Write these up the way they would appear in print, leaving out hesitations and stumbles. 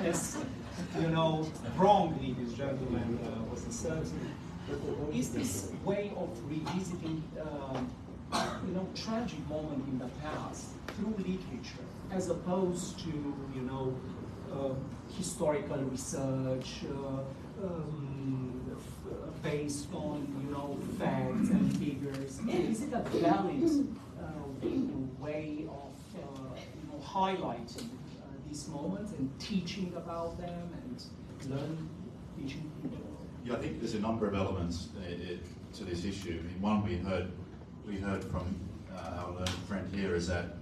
as wrongly this gentleman was asserting, is this way of revisiting tragic moment in the past through literature, as opposed to historical research based on facts and figures. Is it a valid way of highlighting these moments and teaching about them and teaching people? Yeah, I think there's a number of elements to this issue. I mean, one we heard from our learned friend here is that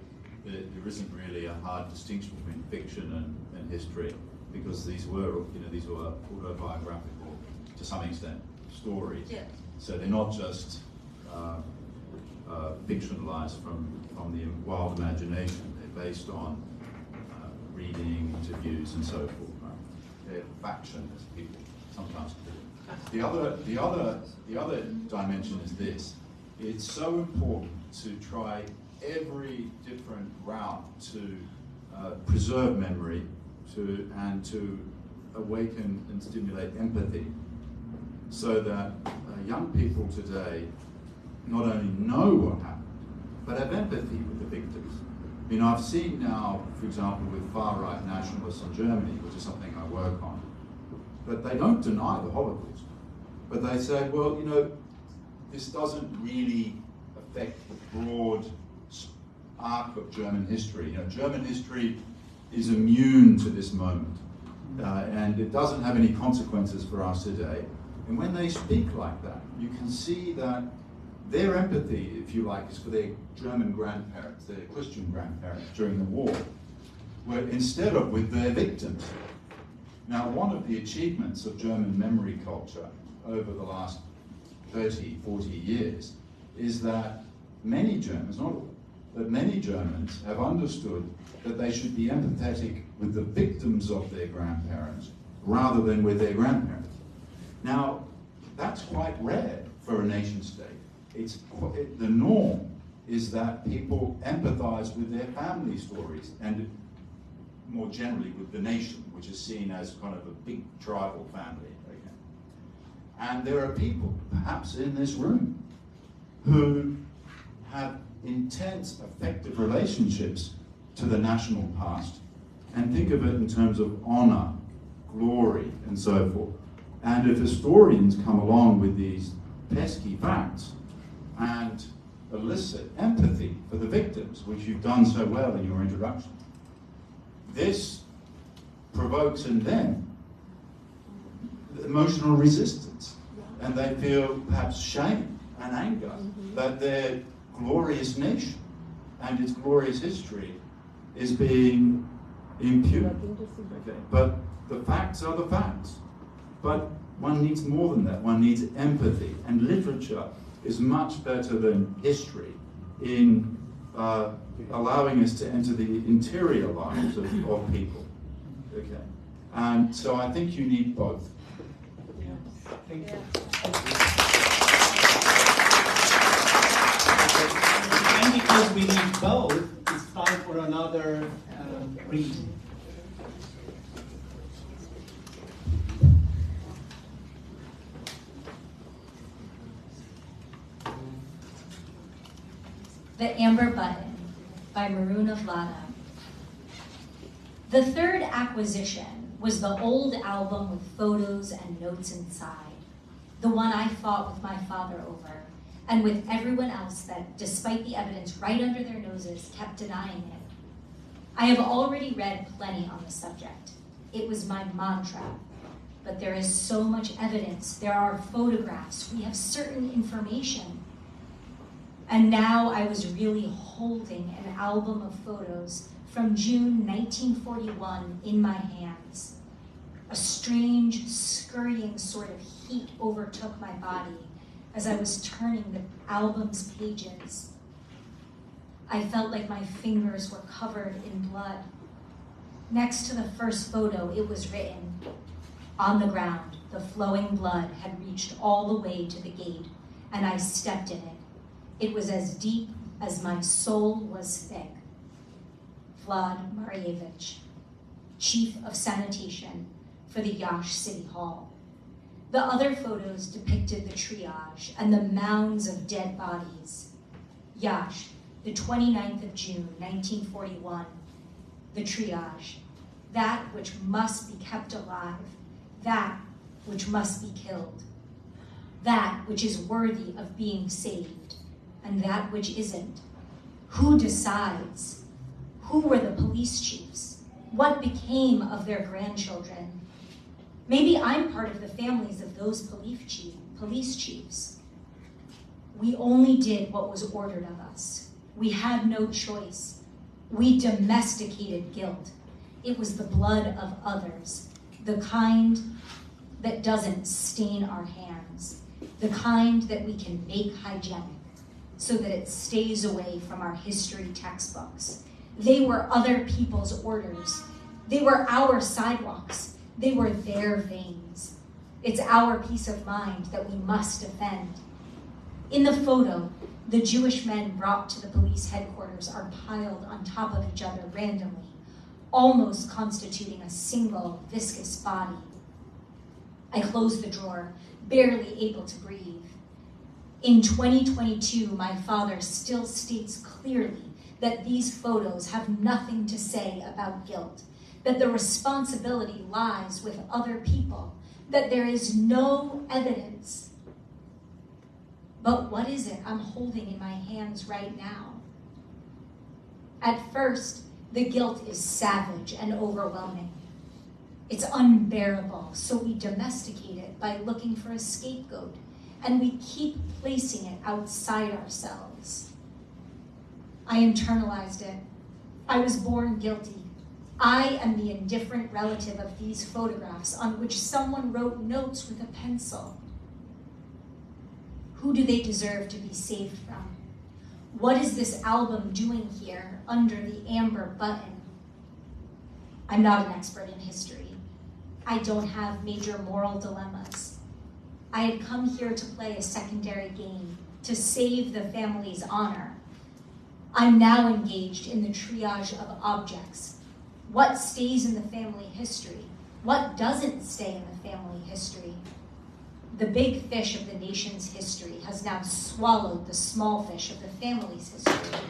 there isn't really a hard distinction between fiction and history, because these were autobiographical to some extent stories. Yeah. So they're not just fictionalized from the wild imagination. They're based on reading, interviews, and so forth. Right? They're faction, as people sometimes call it. The other dimension is this: it's so important to try every different route to preserve memory, and to awaken and stimulate empathy, so that young people today not only know what happened, but have empathy with the victims. I mean, I've seen now, for example, with far-right nationalists in Germany, which is something I work on, but they don't deny the Holocaust. But they say, well, this doesn't really affect the broad arc of German history. German history is immune to this moment, and it doesn't have any consequences for us today. And when they speak like that, you can see that their empathy, if you like, is for their German grandparents, their Christian grandparents during the war, where instead of with their victims. Now, one of the achievements of German memory culture over the last 30, 40 years is that many Germans, not all, but many Germans have understood that they should be empathetic with the victims of their grandparents rather than with their grandparents. Now, that's quite rare for a nation state. The norm is that people empathize with their family stories and more generally with the nation, which is seen as kind of a big tribal family. Okay? And there are people, perhaps in this room, who have intense affective relationships to the national past and think of it in terms of honor, glory, and so forth. And if historians come along with these pesky facts and elicit empathy for the victims, which you've done so well in your introduction, this provokes in them emotional resistance, and they feel perhaps shame and anger that their glorious nation and its glorious history is being impugned. Okay. But the facts are the facts. But one needs more than that. One needs empathy. And literature is much better than history in allowing us to enter the interior lives of people. Okay. And so I think you need both. Thank you. And because we need both, it's time for another reading. The Amber Button by Maruna Vlada. The third acquisition was the old album with photos and notes inside, the one I fought with my father over, and with everyone else that, despite the evidence right under their noses, kept denying it. I have already read plenty on the subject. It was my mantra. But there is so much evidence. There are photographs. We have certain information. And now I was really holding an album of photos from June 1941 in my hands. A strange, scurrying sort of heat overtook my body as I was turning the album's pages. I felt like my fingers were covered in blood. Next to the first photo, it was written, "On the ground, the flowing blood had reached all the way to the gate, and I stepped in it. It was as deep as my soul was thick. Vlad Marievich." chief of sanitation for the Iași City Hall. The other photos depicted the triage and the mounds of dead bodies. Iași, the 29th of June, 1941, the triage, that which must be kept alive, that which must be killed, that which is worthy of being saved, and that which isn't. Who decides? Who were the police chiefs? What became of their grandchildren? Maybe I'm part of the families of those police chiefs. We only did what was ordered of us. We had no choice. We domesticated guilt. It was the blood of others, the kind that doesn't stain our hands, the kind that we can make hygienic so that it stays away from our history textbooks. They were other people's orders. They were our sidewalks. They were their veins. It's our peace of mind that we must defend. In the photo, the Jewish men brought to the police headquarters are piled on top of each other randomly, almost constituting a single viscous body. I closed the drawer, barely able to breathe. In 2022, my father still states clearly that these photos have nothing to say about guilt, that the responsibility lies with other people, that there is no evidence. But what is it I'm holding in my hands right now? At first, the guilt is savage and overwhelming. It's unbearable, so we domesticate it by looking for a scapegoat, and we keep placing it outside ourselves. I internalized it. I was born guilty. I am the indifferent relative of these photographs on which someone wrote notes with a pencil. Who do they deserve to be saved from? What is this album doing here under the amber button? I'm not an expert in history. I don't have major moral dilemmas. I had come here to play a secondary game, to save the family's honor. I'm now engaged in the triage of objects. What stays in the family history? What doesn't stay in the family history? The big fish of the nation's history has now swallowed the small fish of the family's history.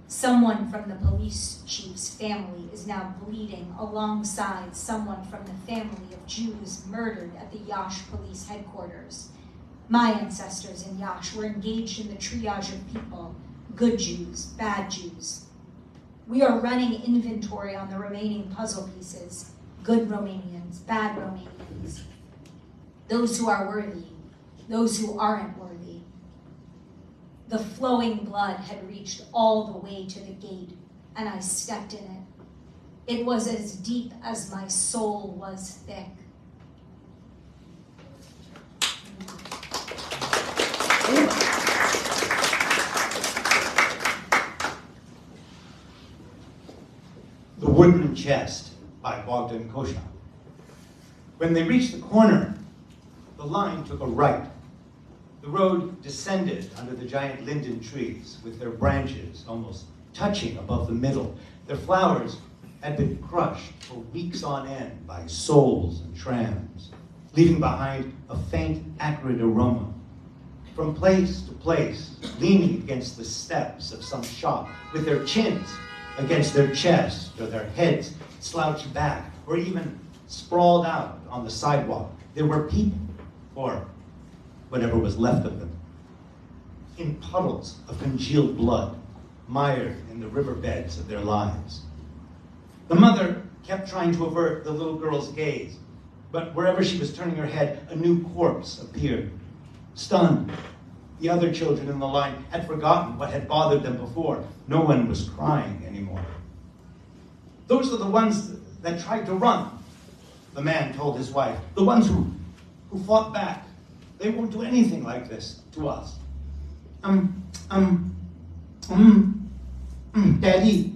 Someone from the police chief's family is now bleeding alongside someone from the family of Jews murdered at the Iași police headquarters. My ancestors in Iași were engaged in the triage of people, good Jews, bad Jews. We are running inventory on the remaining puzzle pieces, good Romanians, bad Romanians, those who are worthy, those who aren't worthy. The flowing blood had reached all the way to the gate, and I stepped in it. It was as deep as my soul was thick. The Wooden Chest by Bogdan Koshak. When they reached the corner, the line took a right. The road descended under the giant linden trees with their branches almost touching above the middle. Their flowers had been crushed for weeks on end by souls and trams, leaving behind a faint, acrid aroma. From place to place, leaning against the steps of some shop, with their chins against their chest or their heads slouched back, or even sprawled out on the sidewalk, there were people, or whatever was left of them, in puddles of congealed blood, mired in the riverbeds of their lives. The mother kept trying to avert the little girl's gaze, but wherever she was turning her head, a new corpse appeared. Stunned, the other children in the line had forgotten what had bothered them before. No one was crying anymore. Those are the ones that tried to run, the man told his wife. The ones who fought back. They won't do anything like this to us. Daddy,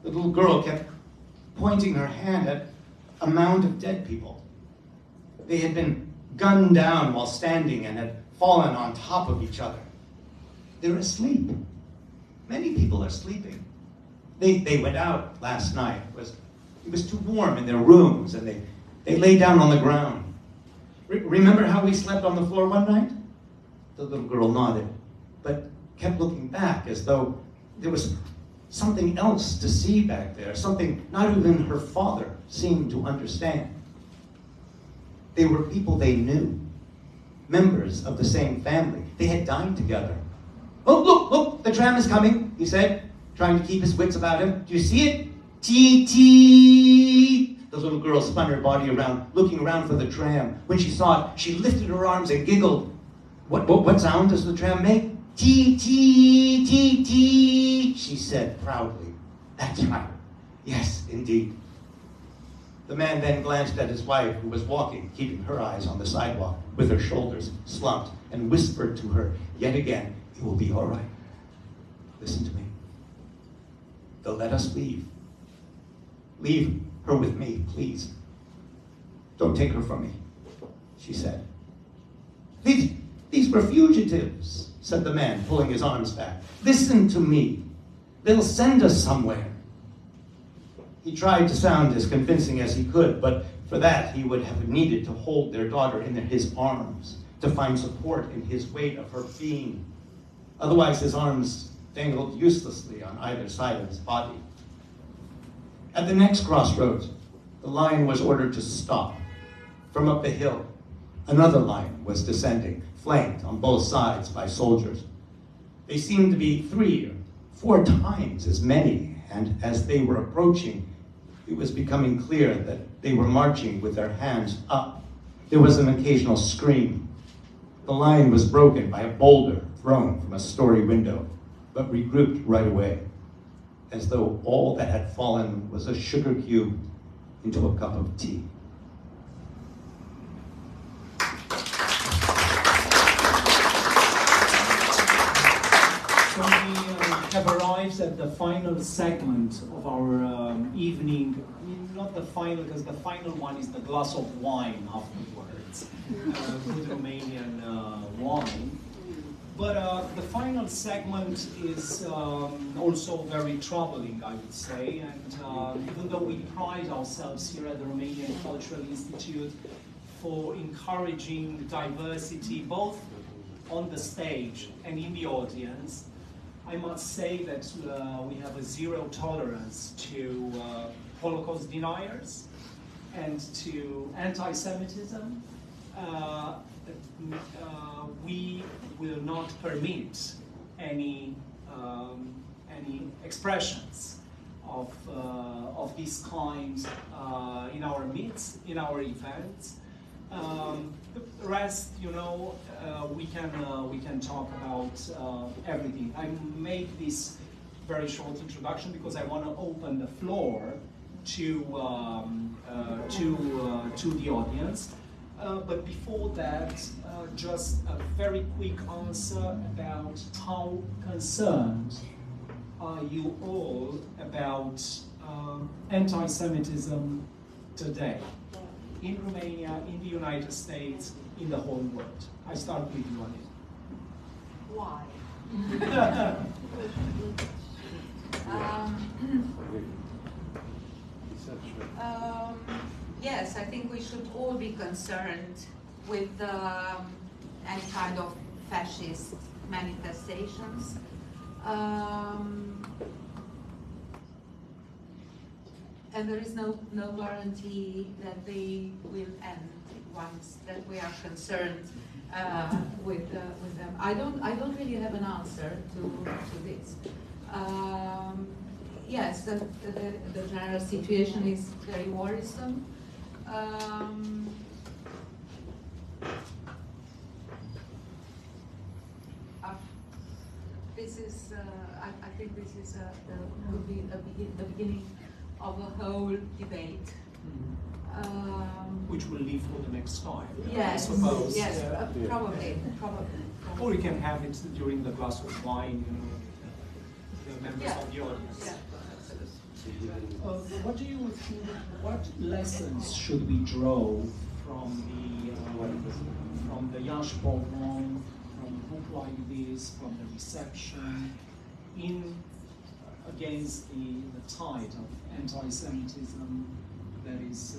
The little girl kept pointing her hand at a mound of dead people. They had been gunned down while standing and had fallen on top of each other. They're asleep. Many people are sleeping. They went out last night. It was too warm in their rooms, and they lay down on the ground. Remember how we slept on the floor one night? The little girl nodded, but kept looking back as though there was something else to see back there, something not even her father seemed to understand. They were people they knew, members of the same family. They had dined together. Oh, look, the tram is coming, he said, trying to keep his wits about him. Do you see it? Tee-tee! The little girl spun her body around, looking around for the tram. When she saw it, she lifted her arms and giggled. What sound does the tram make? Tee-tee, tee-tee, she said proudly. That's right. Yes, indeed. The man then glanced at his wife, who was walking, keeping her eyes on the sidewalk, with her shoulders slumped, and whispered to her yet again, "It will be all right. Listen to me. They'll let us leave. Leave her with me, please. Don't take her from me," she said. These were fugitives, said the man, pulling his arms back. Listen to me. They'll send us somewhere. He tried to sound as convincing as he could, but for that he would have needed to hold their daughter in his arms, to find support in his weight of her being. Otherwise his arms dangled uselessly on either side of his body. At the next crossroads, the line was ordered to stop. From up the hill, another line was descending, flanked on both sides by soldiers. They seemed to be 3 or 4 times as many, and as they were approaching, it was becoming clear that they were marching with their hands up. There was an occasional scream. The line was broken by a boulder thrown from a story window, but regrouped right away, as though all that had fallen was a sugar cube into a cup of tea. So we have arrived at the final segment of our evening. I mean, not the final, because the final one is the glass of wine afterwards, good Romanian wine. But the final segment is also very troubling, I would say. And even though we pride ourselves here at the Romanian Cultural Institute for encouraging diversity, both on the stage and in the audience, I must say that we have a zero tolerance to Holocaust deniers and to anti-Semitism. We will not permit any expressions of this kind in our midst, in our events. The rest, you know, we can talk about everything. I made this very short introduction because I want to open the floor to the audience. But before that, just a very quick answer about how concerned are you all about anti-Semitism today in Romania, in the United States, in the whole world. I start with you, Alina. Why? Yes, I think we should all be concerned with any kind of fascist manifestations. And there is no guarantee that they will end once that we are concerned with them. I don't really have an answer to this. Yes, the general situation is very worrisome. This is, I think this is could be the beginning of a whole debate. Which will leave for the next time, yes, I suppose. Yes, probably. Or you can have it during the glass of wine, you know, the members of the audience. Yeah. What do you think? What lessons should we draw from the Iași Pogrom, from a book like this, from the reception in against the tide of anti-Semitism that is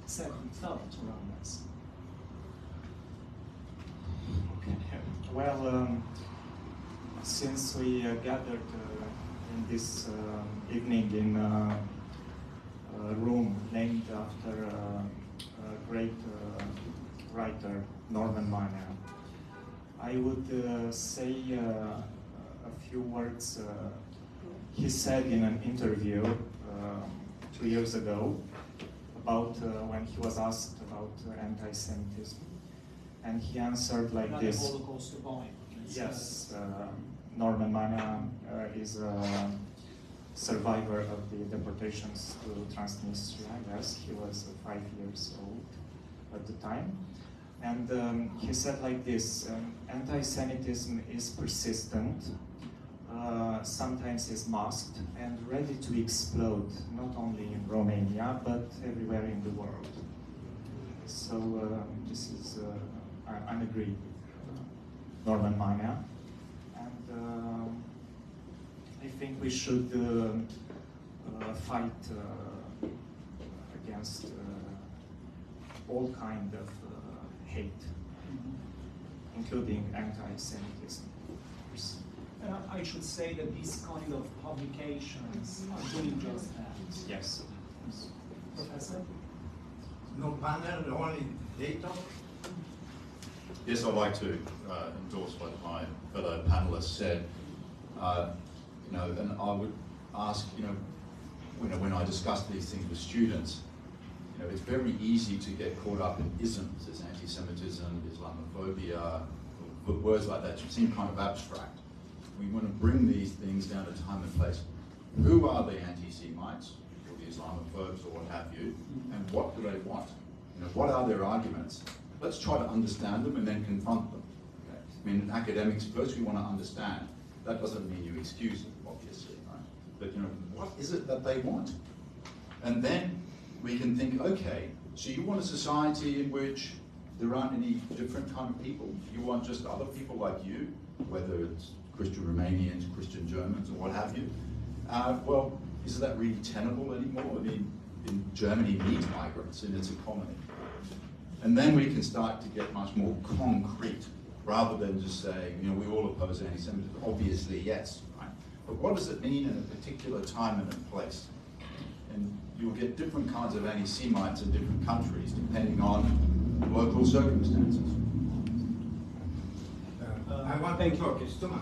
sadly felt around us? Well, since we gathered in this evening in a room named after a great writer, Norman Maier, I would say a few words he said in an interview 2 years ago about when he was asked about anti-Semitism. And he answered like Not this. The Holocaust survivor. Yes, Norman Maier is a survivor of the deportations to Transnistria. Yes, he was 5 years old at the time. And he said like this, anti-Semitism is persistent, sometimes is masked and ready to explode, not only in Romania, but everywhere in the world. So this is, I agree with Norman Maier. And I think we should fight against all kind of hate, including anti-Semitism. I should say that these kind of publications are doing just that. Yes. Professor? No panel, only data? Yes, I'd like to endorse what my fellow panelists said. And I would ask, when I discuss these things with students, it's very easy to get caught up in isms, as anti-Semitism, Islamophobia, words like that seem kind of abstract. We want to bring these things down to time and place. Who are the anti-Semites, or the Islamophobes, or what have you, and what do they want? What are their arguments? Let's try to understand them and then confront them. Okay? I mean, academics, first we want to understand. That doesn't mean you excuse them, obviously, right? But what is it that they want? And then we can think, okay, so you want a society in which there aren't any different kind of people? You want just other people like you, whether it's Christian Romanians, Christian Germans, or what have you? Well, is that really tenable anymore? I mean, in Germany needs migrants in its economy. And then we can start to get much more concrete, rather than just saying, we all oppose anti-Semitism. Obviously, yes, right? But what does it mean in a particular time and a place? And you'll get different kinds of anti-Semites in different countries, depending on local circumstances. I want to talk, it's too much.